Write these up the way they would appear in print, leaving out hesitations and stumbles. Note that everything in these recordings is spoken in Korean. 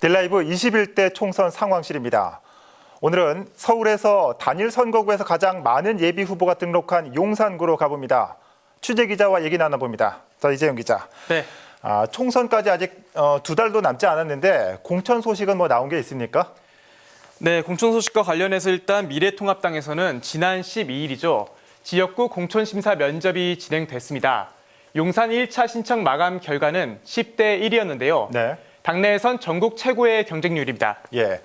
딜라이브 21대 총선 상황실입니다. 오늘은 서울에서 단일 선거구에서 가장 많은 예비 후보가 등록한 용산구로 가봅니다. 취재 기자와 얘기 나눠봅니다. 자, 이재영 기자. 네. 총선까지 아직 2달도 남지 않았는데 공천 소식은 나온 게 있습니까? 네, 공천 소식과 관련해서 일단 미래통합당에서는 지난 12일이죠. 지역구 공천심사 면접이 진행됐습니다. 용산 1차 신청 마감 결과는 10대 1이었는데요. 네. 당내에선 전국 최고의 경쟁률입니다. 예.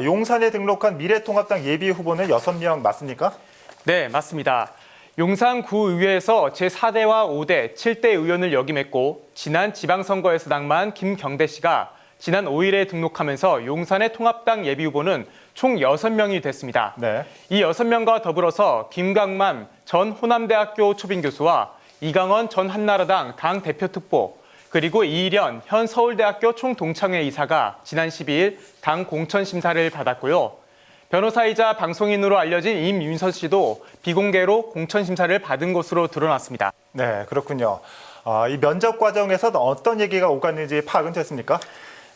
용산에 등록한 미래통합당 예비 후보는 6명 맞습니까? 네, 맞습니다. 용산구의회에서 제4대와 5대, 7대 의원을 역임했고 지난 지방선거에서 낙마한 김경대 씨가 지난 5일에 등록하면서 용산의 통합당 예비 후보는 총 6명이 됐습니다. 네. 이 6명과 더불어서 김강만 전 호남대학교 초빙교수와 이강원 전 한나라당 당대표특보, 그리고 이일현 현 서울대학교 총동창회 이사가 지난 12일 당 공천심사를 받았고요. 변호사이자 방송인으로 알려진 임윤선 씨도 비공개로 공천심사를 받은 것으로 드러났습니다. 네, 그렇군요. 이 면접 과정에서 어떤 얘기가 오갔는지 파악은 됐습니까?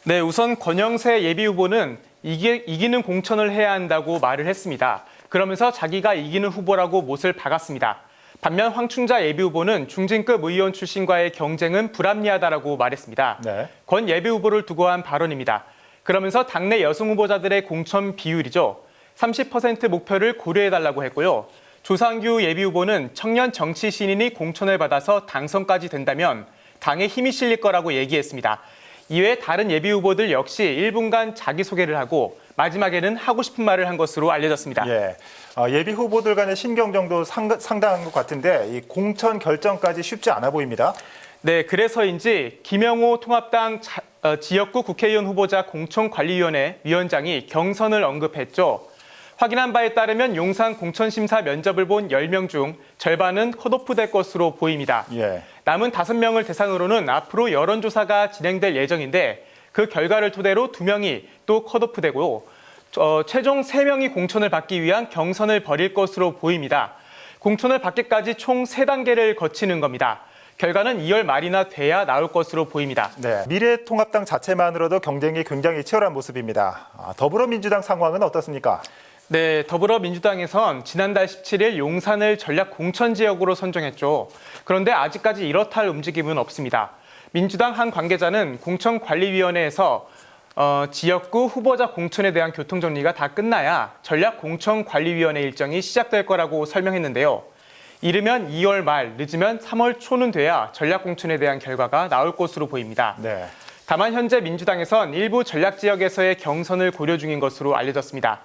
네, 우선 권영세 예비후보는 이기는 공천을 해야 한다고 말을 했습니다. 그러면서 자기가 이기는 후보라고 못을 박았습니다. 반면 황춘자 예비후보는 중진급 의원 출신과의 경쟁은 불합리하다라고 말했습니다. 네. 권 예비후보를 두고 한 발언입니다. 그러면서 당내 여성 후보자들의 공천 비율이죠. 30% 목표를 고려해달라고 했고요. 조상규 예비후보는 청년 정치 신인이 공천을 받아서 당선까지 된다면 당에 힘이 실릴 거라고 얘기했습니다. 이외에 다른 예비후보들 역시 1분간 자기소개를 하고 마지막에는 하고 싶은 말을 한 것으로 알려졌습니다. 예. 예비 후보들 간의 신경정도 상당한 것 같은데 이 공천 결정까지 쉽지 않아 보입니다. 네, 그래서인지 김영호 통합당 지역구 국회의원 후보자 공천관리위원회 위원장이 경선을 언급했죠. 확인한 바에 따르면 용산 공천심사 면접을 본 10명 중 절반은 컷오프될 것으로 보입니다. 예. 남은 5명을 대상으로는 앞으로 여론조사가 진행될 예정인데 그 결과를 토대로 2명이 또 컷오프되고 최종 3명이 공천을 받기 위한 경선을 벌일 것으로 보입니다. 공천을 받기까지 총 3단계를 거치는 겁니다. 결과는 2월 말이나 돼야 나올 것으로 보입니다. 네, 미래통합당 자체만으로도 경쟁이 굉장히 치열한 모습입니다. 더불어민주당 상황은 어떻습니까? 네, 더불어민주당에선 지난달 17일 용산을 전략 공천 지역으로 선정했죠. 그런데 아직까지 이렇다 할 움직임은 없습니다. 민주당 한 관계자는 공천관리위원회에서 지역구 후보자 공천에 대한 교통정리가 다 끝나야 전략공천관리위원회 일정이 시작될 거라고 설명했는데요. 이르면 2월 말, 늦으면 3월 초는 돼야 전략공천에 대한 결과가 나올 것으로 보입니다. 네. 다만 현재 민주당에선 일부 전략지역에서의 경선을 고려 중인 것으로 알려졌습니다.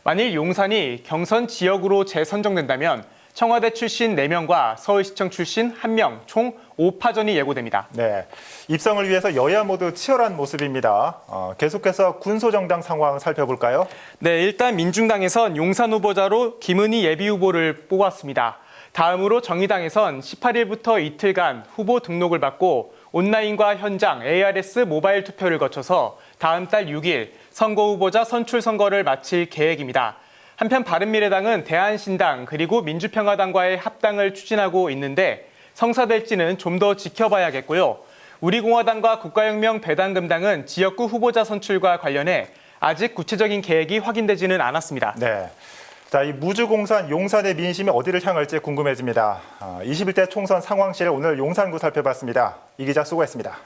만일 용산이 경선 지역으로 재선정된다면 청와대 출신 4명과 서울시청 출신 1명, 총 5파전이 예고됩니다. 네, 입성을 위해서 여야 모두 치열한 모습입니다. 계속해서 군소정당 상황 살펴볼까요? 네, 일단 민중당에선 용산 후보자로 김은희 예비후보를 뽑았습니다. 다음으로 정의당에선 18일부터 이틀간 후보 등록을 받고 온라인과 현장, ARS 모바일 투표를 거쳐서 다음 달 6일 선거 후보자 선출 선거를 마칠 계획입니다. 한편 바른미래당은 대한신당 그리고 민주평화당과의 합당을 추진하고 있는데 성사될지는 좀 더 지켜봐야겠고요. 우리공화당과 국가혁명 배당금당은 지역구 후보자 선출과 관련해 아직 구체적인 계획이 확인되지는 않았습니다. 네. 자, 이 무주공산 용산의 민심이 어디를 향할지 궁금해집니다. 21대 총선 상황실 오늘 용산구 살펴봤습니다. 이 기자 수고했습니다.